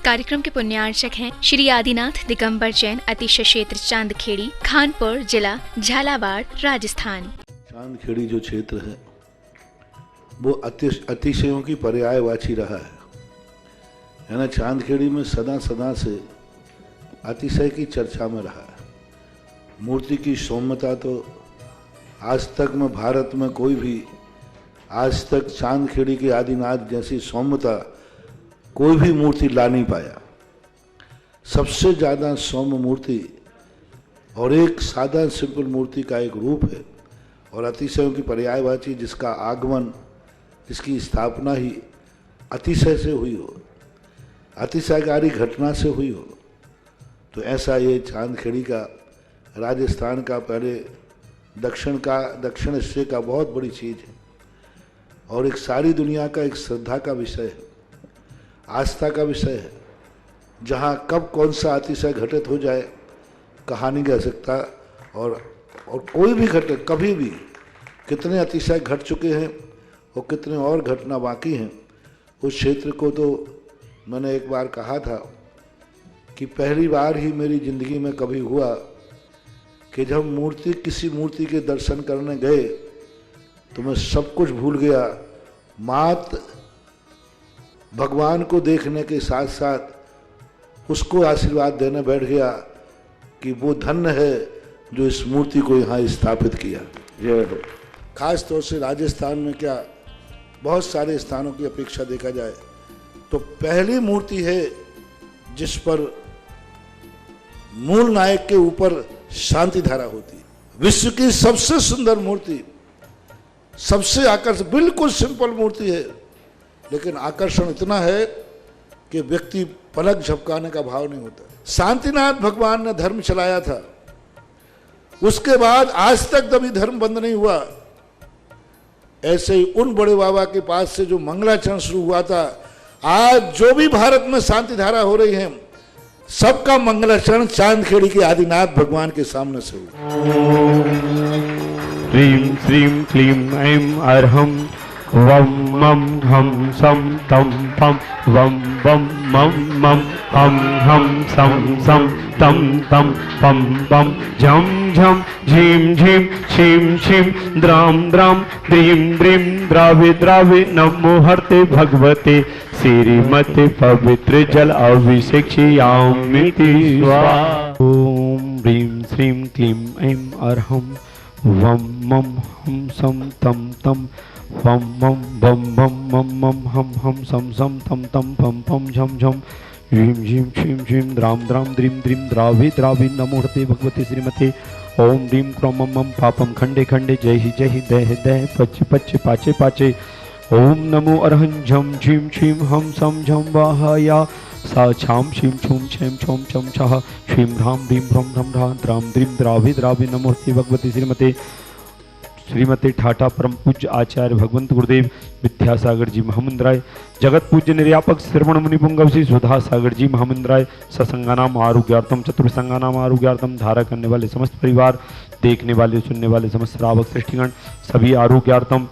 कार्यक्रम के पुण्यार्चक हैं श्री आदिनाथ दिगंबर जैन अतिशय क्षेत्र चांदखेड़ी, खानपुर जिला, झालावाड़, राजस्थान। चांदखेड़ी जो क्षेत्र है वो अतिशयों की पर्यायवाची रहा है ना। चांदखेड़ी में सदा से अतिशय की चर्चा में रहा है। मूर्ति की सौम्यता तो आज तक में भारत में कोई भी आज तक चांदखेड़ी के आदिनाथ जैसी सौम्यता कोई भी मूर्ति ला नहीं पाया। सबसे ज़्यादा सौम्य मूर्ति और एक सादा सिंपल मूर्ति का एक रूप है और अतिशयों की पर्यायवाची जिसका आगमन, जिसकी स्थापना ही अतिशय से हुई हो, अतिशयकारी घटना से हुई हो, तो ऐसा ये चांदखेड़ी का राजस्थान का पहले दक्षिण हिस्से का बहुत बड़ी चीज़ है और एक सारी दुनिया का एक श्रद्धा का विषय है, आस्था का विषय है। जहाँ कब कौन सा अतिशय घटित हो जाए कहा नहीं जा सकता और कोई भी घटे कभी भी कितने अतिशय घट चुके हैं और कितने और घटना बाकी हैं। उस क्षेत्र को तो मैंने एक बार कहा था कि पहली बार ही मेरी ज़िंदगी में कभी हुआ कि जब किसी मूर्ति के दर्शन करने गए तो मैं सब कुछ भूल गया। मात भगवान को देखने के साथ साथ उसको आशीर्वाद देने बैठ गया कि वो धन्य है जो इस मूर्ति को यहाँ स्थापित किया। खास तौर से राजस्थान में क्या बहुत सारे स्थानों की अपेक्षा देखा जाए तो पहली मूर्ति है जिस पर मूल नायक के ऊपर शांति धारा होती है। विश्व की सबसे सुंदर मूर्ति, सबसे आकर्षक, बिल्कुल सिंपल मूर्ति है लेकिन आकर्षण इतना है कि व्यक्ति पलक झपकाने का भाव नहीं होता। शांतिनाथ भगवान ने धर्म चलाया था, उसके बाद आज तक कभी धर्म बंद नहीं हुआ। ऐसे ही उन बड़े बाबा के पास से जो मंगलाचरण शुरू हुआ था, आज जो भी भारत में शांति धारा हो रही है सबका मंगलाचरण चांदखेड़ी के आदिनाथ भगवान के सामने से हुआ। ह्रीं श्रीं क्लीं ऐं अर्हं वं मं हम सं तं पं वं वं मं मं हम सं तं तं पं पं झं झं झीं झीं क्षीं क्षीं द्रां द्रां द्रीं द्रीं द्रावि नमो हर्ते भगवते श्रीमते पवित्र जल अभिषेक्ष्यामिति स्वाहा। ओम ह्रीं श्रीं क्लीं ऐं अर्हं वं मं हम सं तं तं वं मं बं बं मं मं हम सं तं तं पं पं झं झं ह्रीं झीं क्षीं क्षीं द्रां द्रां द्रीं द्रीं द्रावि नमोहते भगवते श्रीमते ओम ह्रीं क्रों मं पापं खंडे खंडे जय हि दह पच्च पाचे ओम नमो अर्हं झं झीं क्षीं हम सं झं वाहया सा छां शीं छूं छें छौं छं छः क्षीं ह्रां ह्रीं ह्रं ह्रं ह्रां द्रां द्रीं द्रावि नमोहते भगवते श्रीमते ठाठा परम पूज्य आचार्य भगवंत गुरुदेव विद्यासागर जी महामंद्राय, जगत पूज्य निर्यापक श्रवण मुनि पुंगव श्री सुधा सागर जी महामंद्राय, सत्संगानाम आरोग्यार्थम चतुर्संगानाम आरोग्यार्थम धारा करने वाले समस्त परिवार, देखने वाले सुनने वाले समस्त श्रावक सृष्टिगण सभी आरोग्यार्थम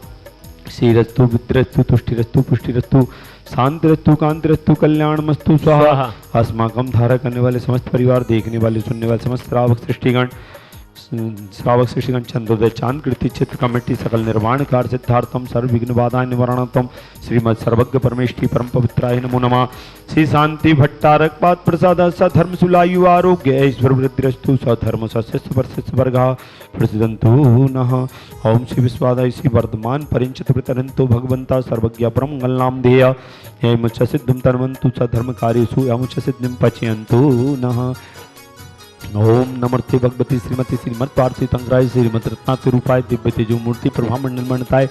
श्रीरस्तु विद्रस्तु तुष्टिरस्तु पुष्टिरस्तु शांतिरस्तु कांतिरस्तु कल्याणमस्तु स्वाहा। अस्माकम धारा करने वाले समस्त परिवार, देखने वाले सुनने वाले समस्त श्रावक सृष्टिगण चंद्रोदय चांद कृति चित्र कमेटी सकल निर्माण कार्य सिद्धार्थम सर्व विघ्न बाधा निवारणतम श्रीमद सर्वज्ञ परमेष्ठी परम पवित्राय नमो नमः। श्री शांति भट्टारक पाद प्रसाद सधर्म सुलायु आरोग्य ऐश्वर वृद्धिरस्तु सधर्म सस्यस्य वर्षस्य वर्गः प्रसिद्धन्तु नः। ओम श्री विश्वादाय श्री वर्धमान परिंचत प्रतरंतो भगवंता सर्वज्ञ परम मंगलनाम ध्येय यमुच सिद्धम तन्वन्तु सधर्म कार्येषु यमुच सिद्धिं पचयन्तु नः। ओम नमस्ते भगवती श्रीमती श्रीमद पार्थी तंगराय श्रीमद रत्नाति रूपाय दिव्य तेजो मूर्ति प्रभा मंडल मंडताय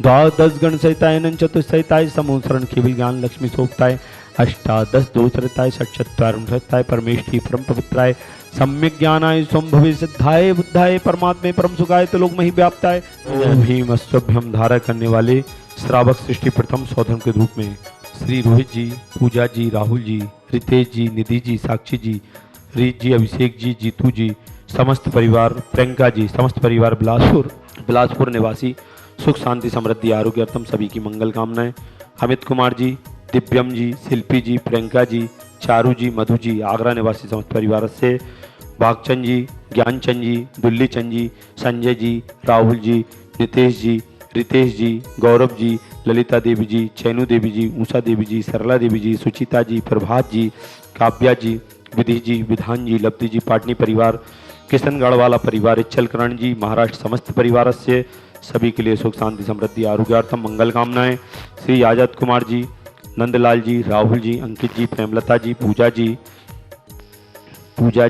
द्वादश गण सहिताय चतुस्सहिताय समोसरण केवल ज्ञान लक्ष्मी सोपताय अष्टादश दोषरताय षट्चत्वारिंशताय परमेष्ठी परम पवित्राय सम्यक ज्ञानाय संभवे सिद्धाय बुद्धाय परमात्मे परम सुखाय तो लोक मही व्याप्ताय भीम अष्टभ्यम धारा करने वाले श्रावक सृष्टि प्रथम सौधर्म के रूप में श्री रोहित जी, पूजा जी, राहुल जी, रितेश जी, निधि जी, साक्षी जी, रीत जी, अभिषेक जी, जीतू जी, समस्त परिवार, प्रियंका जी, समस्त परिवार बिलासपुर निवासी सुख शांति समृद्धि आरोग्यार्थम सभी की मंगल कामनाएं। अमित कुमार जी, दिव्यम जी, शिल्पी जी, प्रियंका जी, चारू जी, मधु जी, आगरा निवासी समस्त परिवार से, भागचंद जी, ज्ञानचंद जी, दुल्ली चंद जी, संजय जी, राहुल जी, नितेश जी, रितेश जी, गौरव जी, ललिता देवी जी, चैनू देवी जी, ऊषा देवी जी, सरला देवी जी, सुचिता जी, प्रभात जी, काव्या जी, विधि जी, विधान जी, लब्धि जी, पाटनी परिवार, किशनगढ़ वाला परिवार, इच्छलकरण जी, महाराष्ट्र समस्त परिवार से सभी के लिए सुख शांति समृद्धि आरोग्यार्थम मंगल कामनाएं। श्री आजाद कुमार जी, नंदलाल जी, राहुल जी, अंकित जी, प्रेमलता जी, पूजा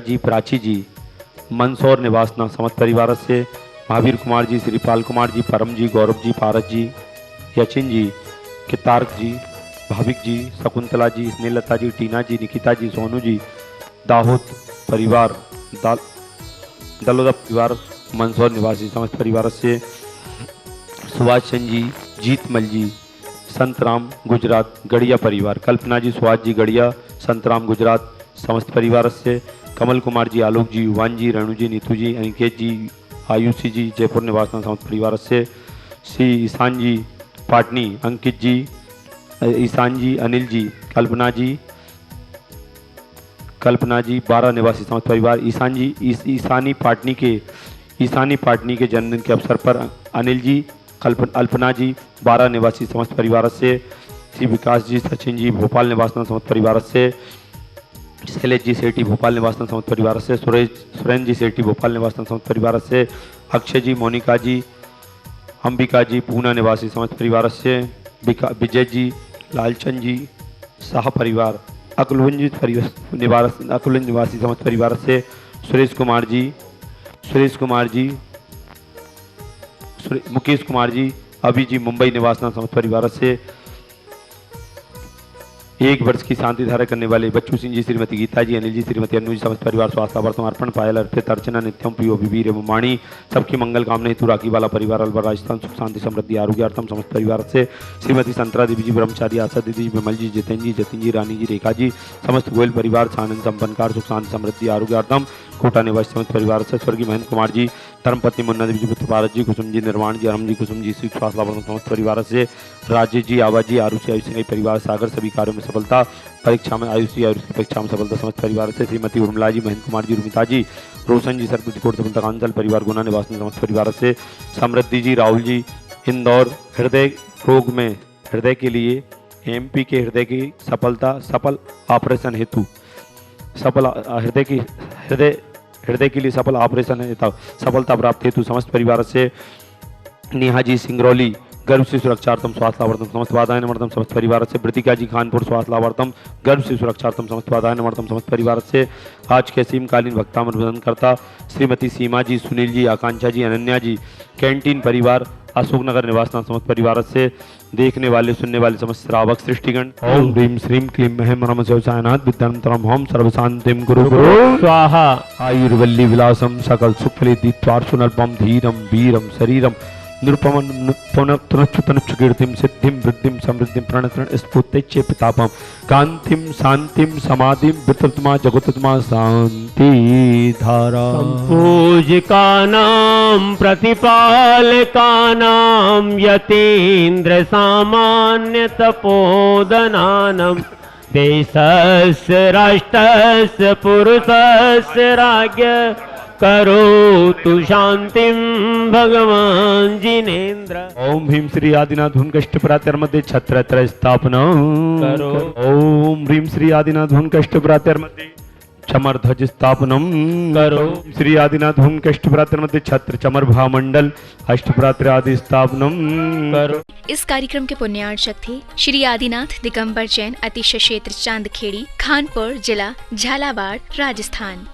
जी, प्राची जी, मंदसौर निवासना समस्त परिवार से, महावीर कुमार जी, श्रीपाल कुमार जी, परम जी, गौरव जी, पारस जी, यचिन जी, कितार्क जी, भाविक जी, शकुंतला जी, स्नेहलता जी, टीना जी, निकिता जी, सोनू जी, दाहोद परिवार, दलोदा परिवार, मंदसौर निवासी समस्त परिवार से, सुभाष चंद जी, जीतमल जी, संतराम गुजरात गढ़िया परिवार, कल्पना जी, सुहास जी, गढ़िया, संतराम गुजरात समस्त परिवार से, कमल कुमार जी, आलोक जी, युवान जी, रेणु जी, नीतू जी, अनिकेत जी, आयुषी जी, जयपुर निवासना समस्त परिवार से, श्री ईशान जी, पाटनी, अंकित जी, ईशान जी, अनिल जी, कल्पना जी, 12 निवासी समस्त परिवार, ईशान जी, ईशानी पाटनी के जन्मदिन के अवसर पर अनिल जी, अल्पना जी, 12 निवासी समस्त परिवार से, श्री विकास जी, सचिन जी, भोपाल निवासना समस्त परिवार से, शैलेश जी सेठी, भोपाल निवासना समस्त परिवार से, सुरेंद्र जी सेठी, भोपाल निवासना समस्त परिवार से, अक्षय जी, मोनिका जी, अंबिका जी, पूना निवासी समस्त परिवार से, विजय जी, लालचंद जी, शाह परिवार, अकलुंज निवासी समस्त परिवार से, सुरेश कुमार जी, मुकेश कुमार जी, अभी जी, मुंबई निवासना समस्त परिवार से, 1 वर्ष की शांति धारा करने वाले बच्चू सिंह जी, श्रीमती गीता जी, अनिल जी, श्रीमती अनु जी, समस्त परिवार स्वास्थ्य समर्पण, पायल अर्पित, अर्चना, नित्यम, पियो, विवीर एवं वाणी, सबकी मंगल कामना हेतु राखी वाला परिवार, अलवर राजस्थान सुख शांति समृद्धि आरोग्यार्थम समस्त परिवार से, श्रीमती संतरा देवी जी, ब्रह्मचारी, आशा दीदी जी, विमल जी, जितेन जी, जतिन जी, रानी जी, रेखा जी, समस्त गोयल परिवार, सानंद संपन्नकार सुख शांति समृद्धि आरोग्यार्थम, कोटा निवासी समस्त परिवार से, स्वर्गीय महेंद्र कुमार जी, धर्मपत्नी मुन्ना देवी जी, पुत्र भारत जी, कुसुम जी, निर्माण जी, अरम जी, कुसुम जी, सुख स्वास्थ्य समस्त परिवार से, राजेश जी, आवाज जी, आरुषि आयुष परिवार सागर, सभी कार्यों में सफलता, परीक्षा में आयुष की परीक्षा में सफलता समस्त परिवार से, श्रीमती उर्मिला जी, महेंद्र कुमार जी, रुमिता जी, रोशन जी, सरपंच कांचल परिवार, गुना निवासी समस्त परिवार से, समृद्धि जी, राहुल जी, इंदौर हृदय रोग में हृदय के लिए एमपी के हृदय की सफल ऑपरेशन हेतु हृदय के लिए सफल ऑपरेशन हेतु सफलता प्राप्त हेतु समस्त परिवार से, नेहा जी, सिंगरौली गर्भ से सुरक्षार्थम स्वास्थ्य लाभार्थम समस्त बाधाएं निवर्तम समस्त परिवार से, ब्रतिका जी, खानपुर स्वास्थ्य लाभार्थम गर्भ से सुरक्षार्थम समस्त बाधाएं निवर्तम समस्त परिवार से, आज के असीमकालीन भक्तामृत करता श्रीमती सीमा जी, सुनील जी, आकांक्षा जी, अनन्या जी, कैंटीन परिवार, अशोकनगर निवासना समस्त परिवार से, देखने वाले सुनने वाले समस्त श्रावक सृष्टिगण, ओम ह्रीम श्रीम क्लीम महेम नमः शिवाय विद्यानंतरम होम सर्वशांतिम गुरु स्वाहा, आयुर्वल्ली विलासम सकल सुफले दीप्तार्शुनल्पम धीरम वीरम शरीरम निरुपमन पुनच्युतनुच्च कीर्तिम सिद्धिम वृद्धिम समृद्धिम प्रणतरण स्फूर्तिच्चे पितापम कांतिम शांतिम समाधिम वितृतमा जगतमा शांति धारा पूजिकानां प्रतिपालकानां यतीन्द्र सामान्य तपोदनानां देशस्य राष्ट्रस्य पुरुषस्य राज्ञ करोतु शांतिं भगवान जिनेन्द्र। ओम भीम श्री आदिनाथ हुनकष्ट प्रातर्मध्ये छत्र स्थापना करो। ओम ह्रीम श्री आदिनाथ हुनकष्ट प्रातर्मध्ये चमर ध्वज स्थापनम करो। श्री आदिनाथ हुनकष्ट प्रातर्मध्ये छत्र चमर भामंडल अष्ट प्रात्र आदि स्थापनम करो। इस कार्यक्रम के पुण्यार्चक थे श्री आदिनाथ दिगंबर जैन, अतिशय क्षेत्र चांदखेड़ी, खानपुर जिला, झालावाड़, राजस्थान।